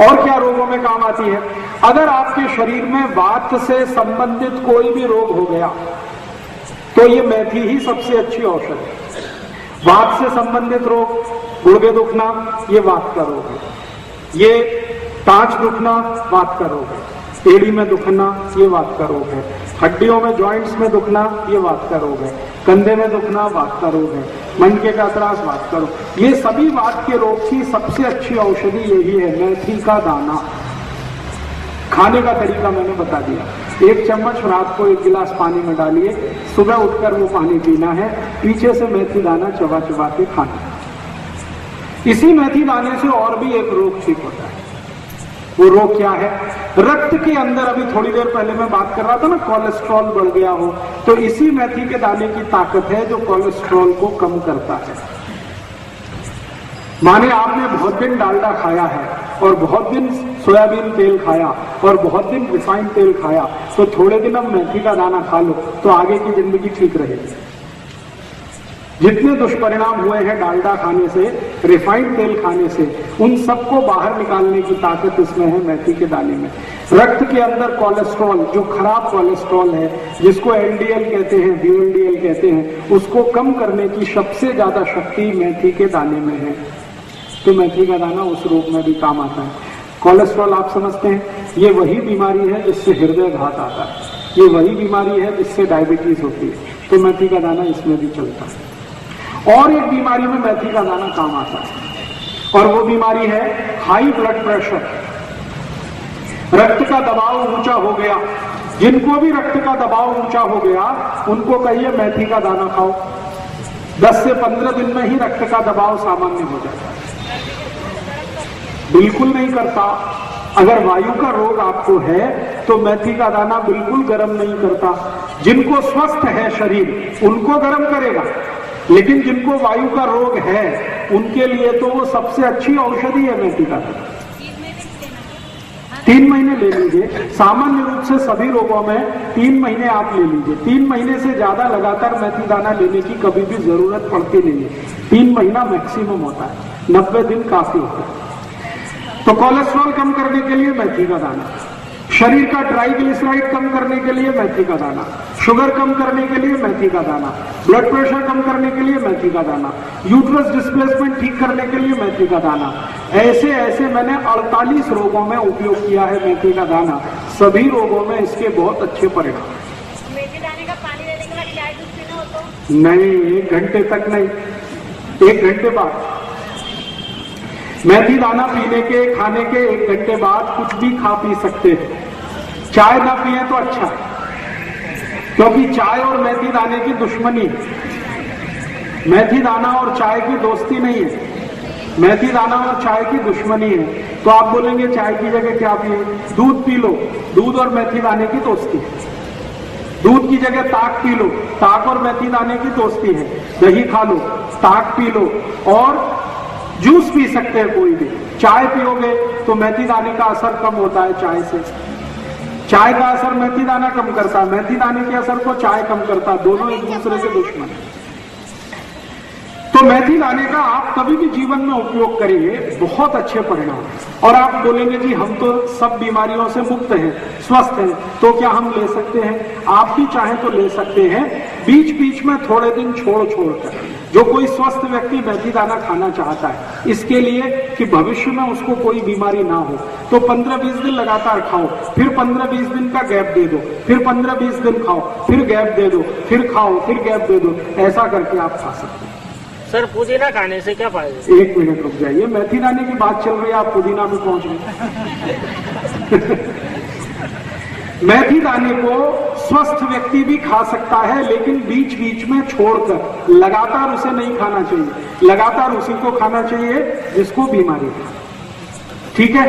और क्या रोगों में काम आती है? अगर आपके शरीर में वात से संबंधित कोई भी रोग हो गया तो ये मेथी ही सबसे अच्छी औषध है। वात से संबंधित रोग, गुर्दे दुखना, ये वात का रोग है। ये टांच दुखना वात का रोग है। एड़ी में दुखना ये वात का रोग है। हड्डियों में जॉइंट्स में दुखना ये वात का रोग है। कंधे में दुखना वात का रोग है। मनके का त्रास वात का रोग। ये सभी वात के रोग की सबसे अच्छी औषधि यही है, मेथी का दाना। खाने का तरीका मैंने बता दिया। 1 चम्मच रात को 1 गिलास पानी में डालिए, सुबह उठकर वो पानी पीना है, पीछे से मेथी दाना चबा चबा के खाना। इसी मेथी दाने से और भी एक रोग ठीक होता है। वो रोग क्या है? रक्त के अंदर, अभी थोड़ी देर पहले मैं बात कर रहा था ना, कोलेस्ट्रॉल बढ़ गया हो, तो इसी मेथी के दाने की ताकत है जो कोलेस्ट्रॉल को कम करता है। माने आपने बहुत दिन डालडा खाया है और बहुत दिन सोयाबीन तेल खाया और बहुत दिन रिफाइंड तेल खाया, तो थोड़े दिन अब मेथी का दाना खा लो तो आगे की जिंदगी ठीक रहेगी। जितने दुष्परिणाम हुए हैं डालडा खाने से, रिफाइंड तेल खाने से, उन सबको बाहर निकालने की ताकत इसमें है मेथी के दाने में। रक्त के अंदर कोलेस्ट्रॉल, जो खराब कोलेस्ट्रॉल है, जिसको एलडीएल कहते हैं, वीएलडीएल कहते हैं, उसको कम करने की सबसे ज्यादा शक्ति मेथी के दाने में है। तो मेथी का दाना उस रोग में भी काम आता है। कोलेस्ट्रॉल आप समझते हैं, ये वही बीमारी है जिससे हृदय घात आता है, ये वही बीमारी है जिससे डायबिटीज होती है, तो मेथी का दाना इसमें भी चलता है। और एक बीमारी में मेथी का दाना काम आता है और वो बीमारी है हाई ब्लड प्रेशर। रक्त का दबाव ऊंचा हो गया, जिनको भी रक्त का दबाव ऊंचा हो गया उनको कहिए मेथी का दाना खाओ, 10 से 15 दिन में ही रक्त का दबाव सामान्य हो जाता है। बिल्कुल नहीं करता। अगर वायु का रोग आपको है तो मेथी का दाना बिल्कुल गर्म नहीं करता। जिनको स्वस्थ है शरीर उनको गर्म करेगा, लेकिन जिनको वायु का रोग है उनके लिए तो वो सबसे अच्छी औषधि है मेथी का दाना। 3 महीने ले लीजिए। सामान्य रूप से सभी रोगों में 3 महीने आप ले लीजिए। 3 महीने से ज्यादा लगातार मेथी दाना लेने की कभी भी जरूरत पड़ती नहीं है। 3 महीना मैक्सिमम होता है, 90 दिन काफी होता है। तो कोलेस्ट्रॉल कम करने के लिए मेथी का दाना, शरीर का ट्राइग्लिसराइड कम करने के लिए मेथी का दाना, शुगर कम करने के लिए मेथी का दाना, ब्लड प्रेशर कम करने के लिए मेथी का दाना, यूट्रस डिस्प्लेसमेंट ठीक करने के लिए मेथी का दाना। ऐसे ऐसे मैंने 48 रोगों में उपयोग किया है मेथी का दाना। सभी रोगों में इसके बहुत अच्छे परिणाम। मेथी दाने का पानी लेने के बाद चाय दूध पीना हो तो? नहीं, 1 घंटे तक नहीं, 1 घंटे बाद। मेथी दाना पीने के, खाने के 1 घंटे बाद कुछ भी खा पी सकते हैं। चाय ना पिए तो अच्छा है, क्योंकि चाय और मेथी दाने की दुश्मनी है। मेथी दाना और चाय की दोस्ती नहीं है, मेथी दाना और चाय की दुश्मनी है। तो आप बोलेंगे चाय की जगह क्या पिए? दूध पी लो, दूध और मेथी दाने की दोस्ती है। दूध की जगह ताक पी लो, ताक और मेथी दाने की दोस्ती है। दही खा लो, ताक पी लो, और जूस पी सकते हैं कोई भी। चाय पियोगे तो मेथी दाने का असर कम होता है चाय से। चाय का असर मेथी दाना कम करता है, मेथी दाने के असर को चाय कम करता है। दोनों एक दूसरे के दुश्मन है। तो मेथी दाने का आप कभी भी जीवन में उपयोग करिए, बहुत अच्छे परिणाम। और आप बोलेंगे जी हम तो सब बीमारियों से मुक्त हैं, स्वस्थ हैं, तो क्या हम ले सकते हैं? आप भी चाहें तो ले सकते हैं, बीच बीच में थोड़े दिन छोड़ कर। जो कोई स्वस्थ व्यक्ति मेथी दाना खाना चाहता है, इसके लिए कि भविष्य में उसको कोई बीमारी ना हो, तो 15-20 दिन लगातार खाओ, फिर 15-20 दिन का गैप दे दो, फिर 15-20 दिन खाओ, फिर गैप दे दो, फिर खाओ, फिर गैप दे दो। ऐसा करके आप खा सकते हैं। सर, पुदीना खाने से क्या फायदे? 1 मिनट रुक जाइए, मेथी दाने की बात चल रही है, आप पुदीना पे पहुंच गए। मेथी दाने को स्वस्थ व्यक्ति भी खा सकता है, लेकिन बीच बीच में छोड़कर, लगातार उसे नहीं खाना चाहिए। लगातार उसी को खाना चाहिए जिसको बीमारी है। ठीक है।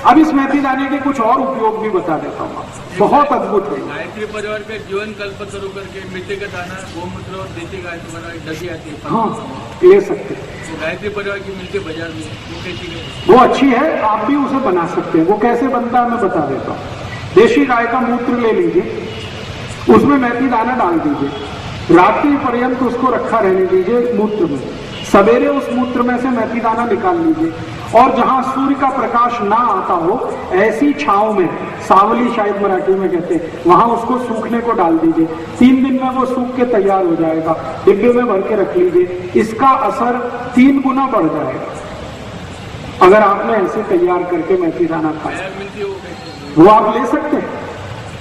अब इस मेथी दाने के कुछ और उपयोग भी बता देता हूँ, बहुत अद्भुत है। गायत्री परिवार के जीवन कल्पतरु करके मिट्टी का दाना, गोमूत्र और देसी गाय दही आती है, हाँ, ले सकते हैं। तो गायत्री परिवार की मिलती है बाजार में, वो कैसी है? वो अच्छी है, आप भी उसे बना सकते हैं। वो कैसे बनता है मैं बता देता हूँ। देशी गाय का मूत्र ले लीजिए, उसमें मेथी दाना डाल दीजिए, रात्रि पर्यंत उसको रखा रहने दीजिए मूत्र में। सवेरे उस मूत्र में से मेथी दाना निकाल लीजिए और जहां सूर्य का प्रकाश ना आता हो ऐसी छांव में, सावली शायद मराठी में कहते हैं, वहां उसको सूखने को डाल दीजिए। 3 दिन में वो सूख के तैयार हो जाएगा, डिब्बे में भर के रख लीजिए। इसका असर 3 गुना बढ़ जाएगा अगर आपने ऐसे तैयार करके मेथी दाना खाया। वो आप ले सकते हैं,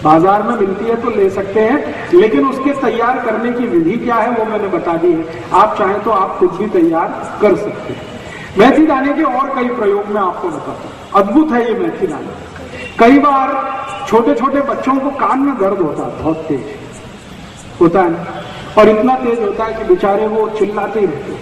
बाजार में मिलती है तो ले सकते हैं, लेकिन उसके तैयार करने की विधि क्या है वो मैंने बता दी है। आप चाहें तो आप खुद भी तैयार कर सकते हैं। मेथी दाने के और कई प्रयोग मैं आपको बताता हूं। अद्भुत है ये मेथी दाना। कई बार छोटे छोटे बच्चों को कान में दर्द होता है, बहुत तेज होता है, और इतना तेज होता है कि बेचारे वो चिल्लाते ही रहते हैं।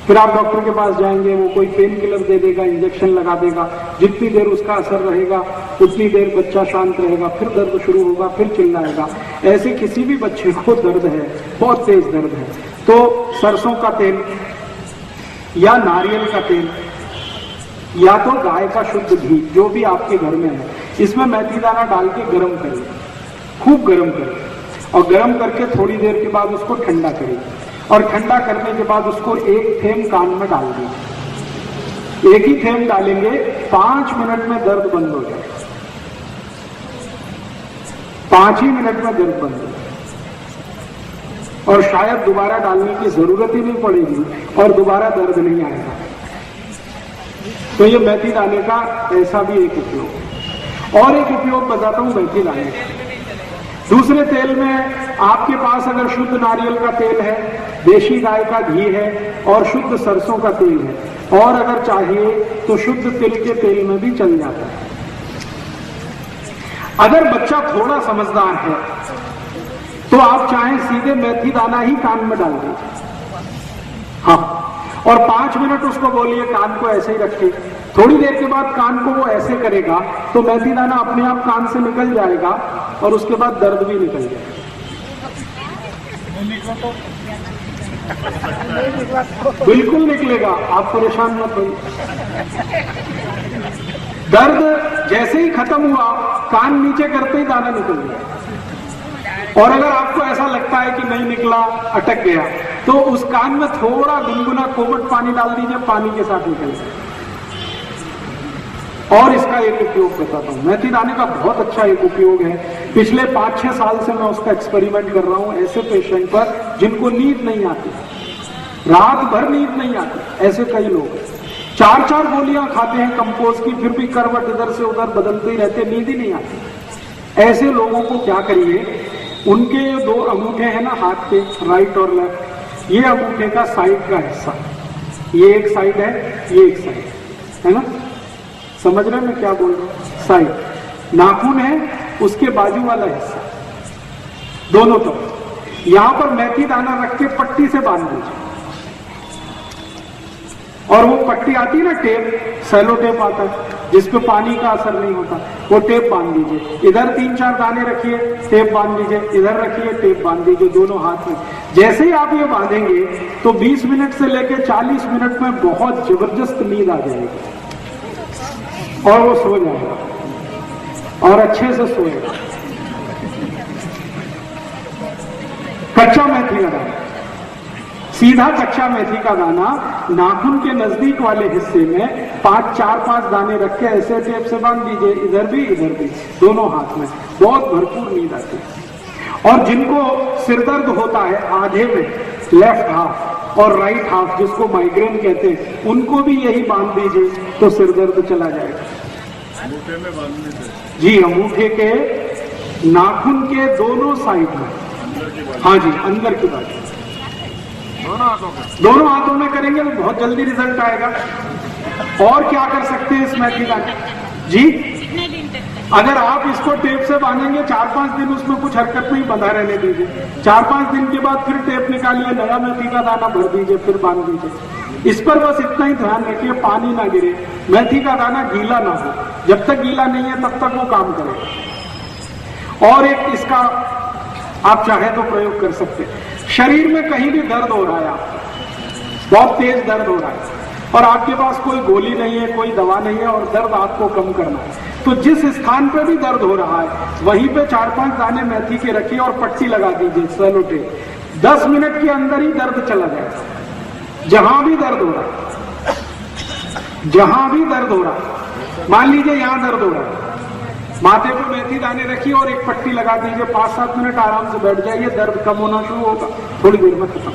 फिर आप डॉक्टर के पास जाएंगे, वो कोई पेन किलर दे देगा, इंजेक्शन लगा देगा। जितनी देर उसका असर रहेगा उतनी देर बच्चा शांत रहेगा, फिर दर्द शुरू होगा, फिर चिल्लाएगा। ऐसे किसी भी बच्चे को दर्द है, बहुत तेज दर्द है, तो सरसों का तेल या नारियल का तेल या तो गाय का शुद्ध घी, जो भी आपके घर में है, इसमें मेथी दाना डाल के गर्म करिए, खूब गर्म करिए, और गर्म करके थोड़ी देर के बाद उसको ठंडा करिए, और ठंडा करने के बाद उसको 1 थेम कान में डाल दीजिए। 1 ही थेम डालेंगे, 5 मिनट में दर्द बंद हो जाए, 5 ही मिनट में दर्द बंद हो जाए, और शायद दोबारा डालने की जरूरत ही नहीं पड़ेगी और दोबारा दर्द नहीं आएगा। तो ये मेथी दाने का ऐसा भी एक उपयोग है। और एक उपयोग बताता हूं मेथी दाने का। दूसरे तेल में आपके पास अगर शुद्ध नारियल का तेल है, देशी गाय का घी है और शुद्ध सरसों का तेल है, और अगर चाहिए तो शुद्ध तिल के तेल में भी चल जाता है। अगर बच्चा थोड़ा समझदार है तो आप चाहें सीधे मेथी दाना ही कान में डाल दीजिए, हाँ, और 5 मिनट उसको बोलिए कान को ऐसे ही रखिए। थोड़ी देर के बाद कान को वो ऐसे करेगा तो मेथी दाना अपने आप कान से निकल जाएगा और उसके बाद दर्द भी निकल जाएगा। बिल्कुल निकलेगा, आप परेशान मत होइए। दर्द जैसे ही खत्म हुआ, कान नीचे करते ही दाना निकल गया। और अगर आपको ऐसा लगता है कि नहीं निकला, अटक गया, तो उस कान में थोड़ा गुनगुना कोमट पानी डाल दीजिए, पानी के साथ निकल जाए। और इसका एक उपयोग बताता हूं, मेथी दाने का बहुत अच्छा एक उपयोग है। पिछले 5-6 साल से मैं उसका एक्सपेरिमेंट कर रहा हूं ऐसे पेशेंट पर जिनको नींद नहीं आती, रात भर नींद नहीं आती। ऐसे कई लोग 4-4 गोलियां खाते हैं कंपोज की, फिर भी करवट इधर से उधर बदलते ही रहते, नींद ही नहीं आती। ऐसे लोगों को क्या करिए, उनके 2 अंगूठे हैं ना हाथ के, राइट और लेफ्ट, ये अंगूठे का साइड का हिस्सा, ये एक साइड है, ये एक साइड है ना, समझ रहे हैं मैं क्या बोल रहा हूं? साइड नाखून है, उसके बाजू वाला हिस्सा, दोनों तरफ यहां पर मेथी दाना रख के पट्टी से बांध दीजिए। और वो पट्टी आती है ना, टेप, सेलो टेप आता है जिसपे पानी का असर नहीं होता, वो टेप बांध दीजिए। इधर 3-4 दाने रखिए, टेप बांध दीजिए, इधर रखिए, टेप बांध दीजिए, दोनों हाथ में। जैसे ही आप ये बांधेंगे तो 20 मिनट से लेकर 40 मिनट में बहुत जबरदस्त नींद आ जाएगी और वो सो जाएगा और अच्छे से सोएगा। कच्चा मेथी का दाना, सीधा कच्चा मेथी का दाना नाखून के नजदीक वाले हिस्से में 4-5 दाने रख के ऐसे टेप से बांध दीजिए, इधर भी दोनों हाथ में, बहुत भरपूर नींद आती है। और जिनको सिरदर्द होता है आधे में, लेफ्ट हाफ और राइट हाफ, जिसको माइग्रेन कहते हैं, उनको भी यही बांध दीजिए तो सिरदर्द चला जाएगा। अंगूठे में बांधने से? जी, अंगूठे के नाखून के दोनों साइड में, हाँ जी, अंदर की बाजू, दोनों हाथों में करेंगे तो बहुत जल्दी रिजल्ट आएगा। और क्या कर सकते हैं इस मेथी दाने जी, कितने दिन तक? अगर आप इसको टेप से बांधेंगे 4-5 दिन उसमें कुछ हरकत नहीं, बंधा रहने दीजिए। 4-5 दिन के बाद फिर टेप निकालिए, नया मेथी का दाना भर दीजिए, फिर बांध दीजिए। इस पर बस इतना ही ध्यान रखिए, पानी ना गिरे, मेथी का दाना गीला ना हो। जब तक गीला नहीं है तब तक वो काम करेगा। और एक इसका आप चाहे तो प्रयोग कर सकते हैं, शरीर में कहीं भी दर्द हो रहा है, आपको बहुत तेज दर्द हो रहा है और आपके पास कोई गोली नहीं है, कोई दवा नहीं है, और दर्द आपको कम करना है, तो जिस स्थान पे भी दर्द हो रहा है वहीं पे 4-5 दाने मेथी के रखिए और पट्टी लगा दीजिए, सेलो टेप। 10 मिनट के अंदर ही दर्द चला जाएगा, जहां भी दर्द हो रहा है। जहां भी दर्द हो रहा है, मान लीजिए यहां दर्द हो रहा है, माथे पर मेथी दाने रखिए और एक पट्टी लगा दीजिए, 5-7 मिनट आराम से बैठ जाइए, दर्द कम होना शुरू होगा, थोड़ी देर में खत्म।